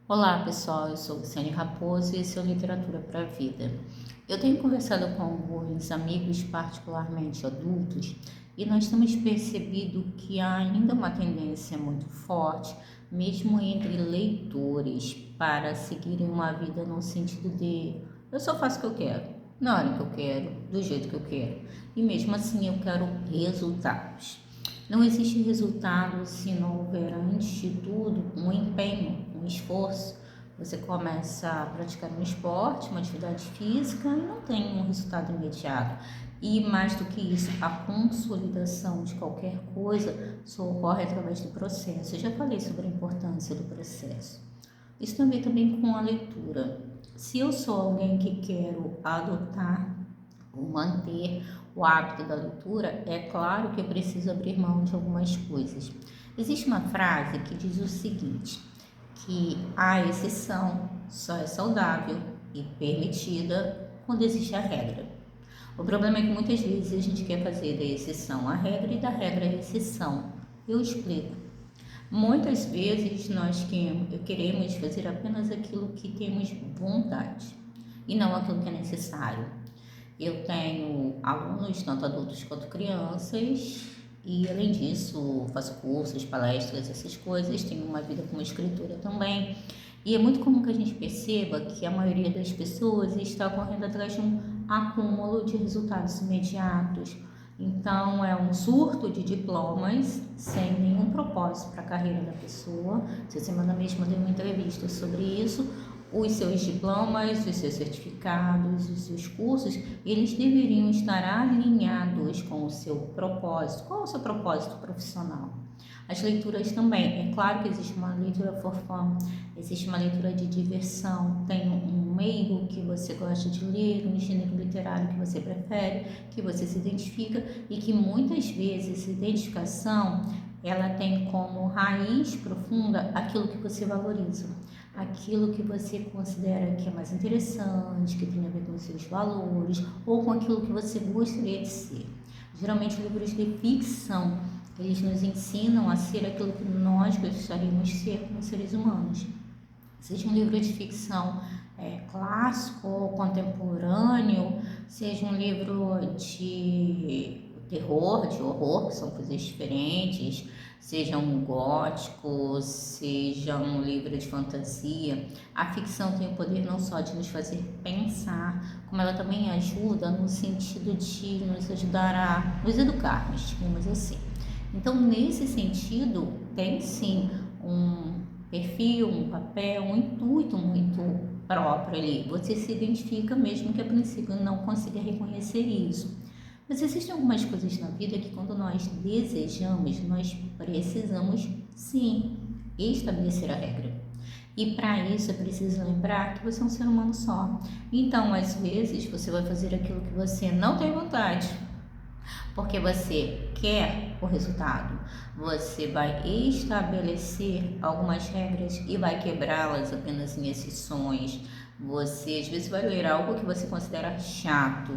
Olá pessoal, eu sou Luciane Raposo e esse é o Literatura para a Vida. Eu tenho conversado com alguns amigos, particularmente adultos, e nós temos percebido que há ainda uma tendência muito forte, mesmo entre leitores, para seguirem uma vida no sentido de eu só faço o que eu quero, na hora que eu quero, do jeito que eu quero, e mesmo assim eu quero resultados. Não existe resultado se não houver, antes de tudo, um empenho, um esforço. Você começa a praticar um esporte, uma atividade física e não tem um resultado imediato. E mais do que isso, a consolidação de qualquer coisa só ocorre através do processo. Eu já falei sobre a importância do processo. Isso tem a ver também com a leitura. Se eu sou alguém que quero adotar ou manter o hábito da leitura, é claro que eu preciso abrir mão de algumas coisas. Existe uma frase que diz o seguinte, que a exceção só é saudável e permitida quando existe a regra. O problema é que muitas vezes a gente quer fazer da exceção a regra e da regra a exceção. Eu explico. Muitas vezes nós queremos fazer apenas aquilo que temos vontade e não aquilo que é necessário. Eu tenho alunos, tanto adultos quanto crianças, e além disso faço cursos, palestras, essas coisas, tenho uma vida como escritora também. E é muito comum que a gente perceba que a maioria das pessoas está correndo atrás de um acúmulo de resultados imediatos. Então, é um surto de diplomas sem nenhum propósito para a carreira da pessoa. Essa semana mesmo eu dei uma entrevista sobre isso. Os seus diplomas, os seus certificados, os seus cursos, eles deveriam estar alinhados com o seu propósito. Qual é o seu propósito profissional? As leituras também. É claro que existe uma leitura for fun, existe uma leitura de diversão, tem um meio que você gosta de ler, um gênero literário que você prefere, que você se identifica e que muitas vezes essa identificação ela tem como raiz profunda aquilo que você valoriza, aquilo que você considera que é mais interessante, que tem a ver com os seus valores ou com aquilo que você gostaria de ser. Geralmente livros de ficção, eles nos ensinam a ser aquilo que nós gostaríamos de ser como seres humanos. Seja um livro de ficção clássico ou contemporâneo, seja um livro de terror, de horror, que são coisas diferentes, seja um gótico, seja um livro de fantasia, a ficção tem o poder não só de nos fazer pensar, como ela também ajuda no sentido de nos ajudar a nos educarmos, digamos assim. Então, nesse sentido, tem sim um perfil, um papel, um intuito muito próprio ali. Você se identifica mesmo que a princípio não consiga reconhecer isso. Mas existem algumas coisas na vida que quando nós desejamos, nós precisamos sim estabelecer a regra. E para isso é preciso lembrar que você é um ser humano só. Então, às vezes, você vai fazer aquilo que você não tem vontade, porque você quer o resultado. Você vai estabelecer algumas regras e vai quebrá-las apenas em exceções. Você às vezes vai ler algo que você considera chato,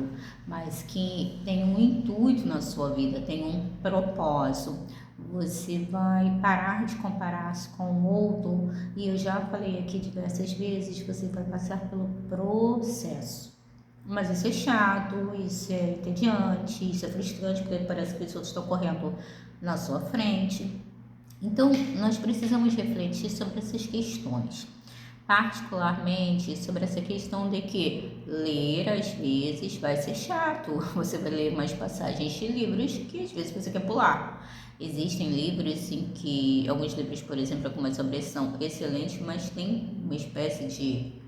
mas que tem um intuito na sua vida, tem um propósito. Você vai parar de comparar-se com o outro, e eu já falei aqui diversas vezes, você vai passar pelo processo. Mas isso é chato, isso é entediante, isso é frustrante, porque parece que os outros estão correndo na sua frente. Então, nós precisamos refletir sobre essas questões, particularmente sobre essa questão de que ler às vezes vai ser chato. Você vai ler umas passagens de livros que às vezes você quer pular. Existem livros em que, alguns livros, por exemplo, algumas obras são excelentes, mas tem uma espécie de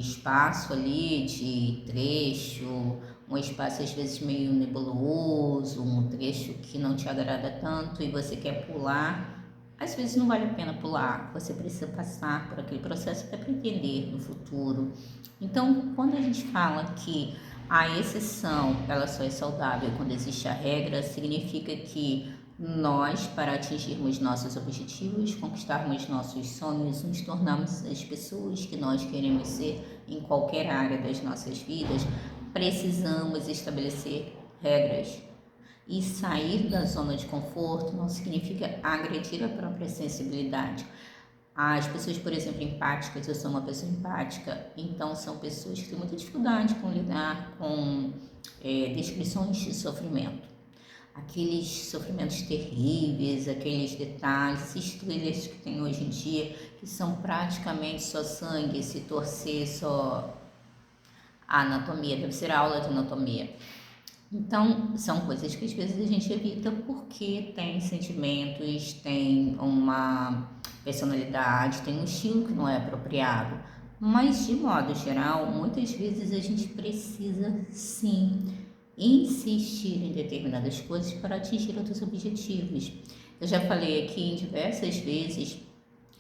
espaço ali, de trecho, um espaço às vezes meio nebuloso, um trecho que não te agrada tanto e você quer pular, às vezes não vale a pena pular, você precisa passar por aquele processo até para entender no futuro. Então, quando a gente fala que a exceção ela só é saudável quando existe a regra, significa que nós, para atingirmos nossos objetivos, conquistarmos nossos sonhos, nos tornarmos as pessoas que nós queremos ser em qualquer área das nossas vidas, precisamos estabelecer regras. E sair da zona de conforto não significa agredir a própria sensibilidade. As pessoas, por exemplo, empáticas, eu sou uma pessoa empática, então são pessoas que têm muita dificuldade com lidar com descrições de sofrimento. Aqueles sofrimentos terríveis, aqueles detalhes, esses thrillers que tem hoje em dia, que são praticamente só sangue, se torcer só a anatomia, deve ser aula de anatomia. Então, são coisas que às vezes a gente evita porque tem sentimentos, tem uma personalidade, tem um estilo que não é apropriado. Mas, de modo geral, muitas vezes a gente precisa sim insistir em determinadas coisas para atingir outros objetivos. Eu já falei aqui em diversas vezes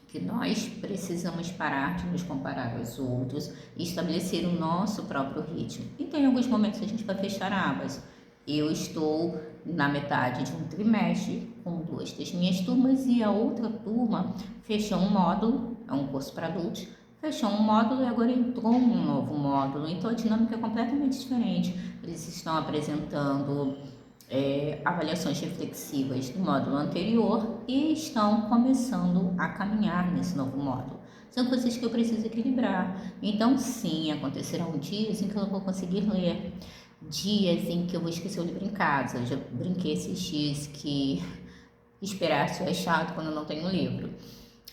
que nós precisamos parar de nos comparar aos outros e estabelecer o nosso próprio ritmo. Então, em alguns momentos a gente vai fechar abas. Eu estou na metade de um trimestre com 2 das minhas turmas e a outra turma fechou um módulo, é um curso para adultos, fechou um módulo e agora entrou um novo módulo. Então, a dinâmica é completamente diferente. Eles estão apresentando avaliações reflexivas do módulo anterior e estão começando a caminhar nesse novo módulo. São coisas que eu preciso equilibrar. Então, sim, acontecerão dias em que eu não vou conseguir ler, dias em que eu vou esquecer o livro em casa. Eu já brinquei esses dias que esperar só é chato quando eu não tenho livro.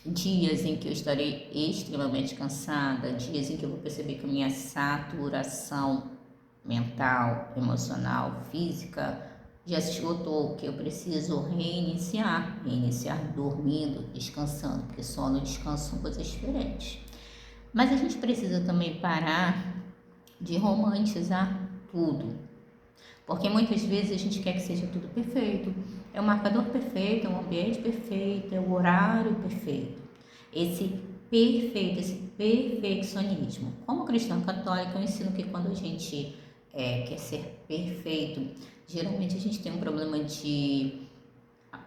Dias em que eu estarei extremamente cansada, dias em que eu vou perceber que a minha saturação mental, emocional, física já se esgotou, que eu preciso reiniciar dormindo, descansando, porque sono e descanso são coisas diferentes. Mas a gente precisa também parar de romantizar tudo, porque muitas vezes a gente quer que seja tudo perfeito, é o marcador perfeito, é o ambiente perfeito, é o horário perfeito. Esse perfeccionismo. Como cristã católica, eu ensino que quando a gente quer ser perfeito, geralmente a gente tem um problema de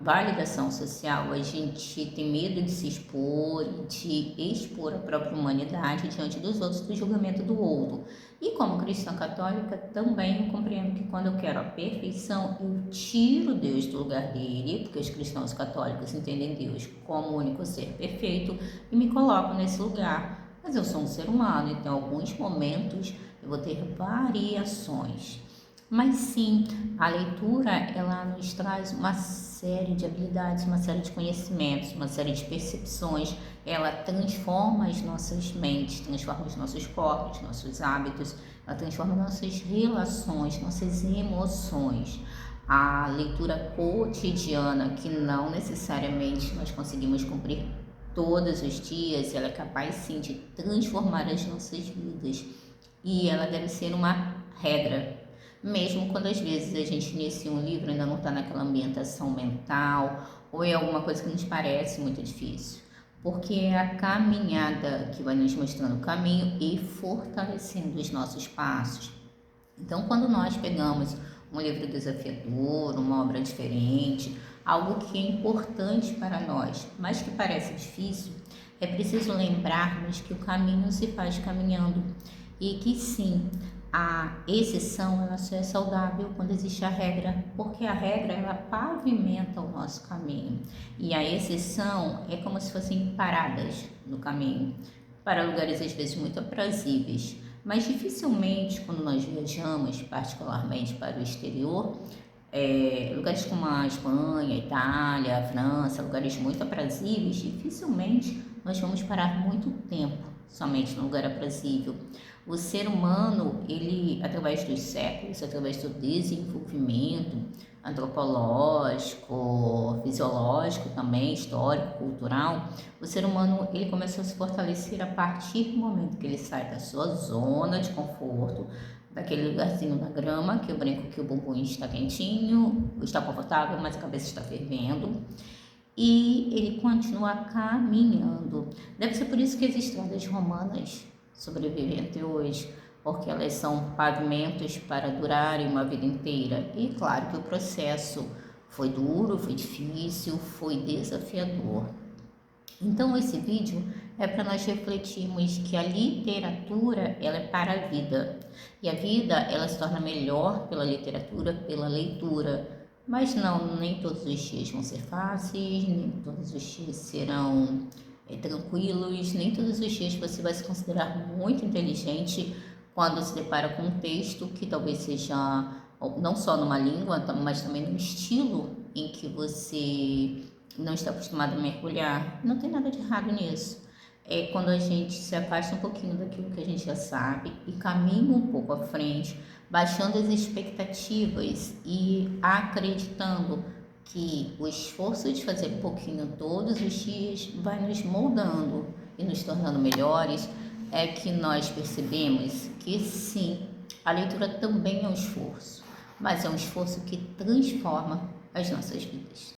validação social, a gente tem medo de se expor, de expor a própria humanidade diante dos outros, do julgamento do outro. E como cristã católica, também eu compreendo que quando eu quero a perfeição, eu tiro Deus do lugar dele, porque os cristãos católicos entendem Deus como o único ser perfeito, e me coloco nesse lugar. Mas eu sou um ser humano, então em alguns momentos eu vou ter variações. Mas sim, a leitura, ela nos traz uma série de habilidades, uma série de conhecimentos, uma série de percepções. Ela transforma as nossas mentes, transforma os nossos corpos, nossos hábitos, ela transforma nossas relações, nossas emoções. A leitura cotidiana, que não necessariamente nós conseguimos cumprir todos os dias, ela é capaz sim de transformar as nossas vidas. E ela deve ser uma regra. Mesmo quando às vezes a gente inicia um livro, ainda não está naquela ambientação mental, ou é alguma coisa que nos parece muito difícil, porque é a caminhada que vai nos mostrando o caminho e fortalecendo os nossos passos. Então, quando nós pegamos um livro desafiador, uma obra diferente, algo que é importante para nós, mas que parece difícil, é preciso lembrarmos que o caminho se faz caminhando e que sim, a exceção ela só é saudável quando existe a regra, porque a regra ela pavimenta o nosso caminho e a exceção é como se fossem paradas no caminho para lugares às vezes muito aprazíveis, mas dificilmente quando nós viajamos, particularmente para o exterior, lugares como a Espanha, a Itália, a França, lugares muito aprazíveis, dificilmente nós vamos parar muito tempo somente no lugar aprazível. O ser humano, ele, através dos séculos, através do desenvolvimento antropológico, fisiológico também, histórico, cultural, o ser humano, ele começou a se fortalecer a partir do momento que ele sai da sua zona de conforto, daquele lugarzinho na grama, que eu brinco que o bumbum está quentinho, está confortável, mas a cabeça está fervendo, e ele continua caminhando. Deve ser por isso que as estradas romanas sobrevivem até hoje, porque elas são pavimentos para durarem uma vida inteira. E claro que o processo foi duro, foi difícil, foi desafiador. Então esse vídeo é para nós refletirmos que a literatura ela é para a vida. E a vida ela se torna melhor pela literatura, pela leitura. Mas não, nem todos os dias vão ser fáceis, nem todos os dias serão tranquilos. Nem todos os dias você vai se considerar muito inteligente quando se depara com um texto que talvez seja não só numa língua, mas também num estilo em que você não está acostumado a mergulhar. Não tem nada de errado nisso. É quando a gente se afasta um pouquinho daquilo que a gente já sabe e caminha um pouco à frente, baixando as expectativas e acreditando que o esforço de fazer um pouquinho todos os dias vai nos moldando e nos tornando melhores, é que nós percebemos que sim, a leitura também é um esforço, mas é um esforço que transforma as nossas vidas.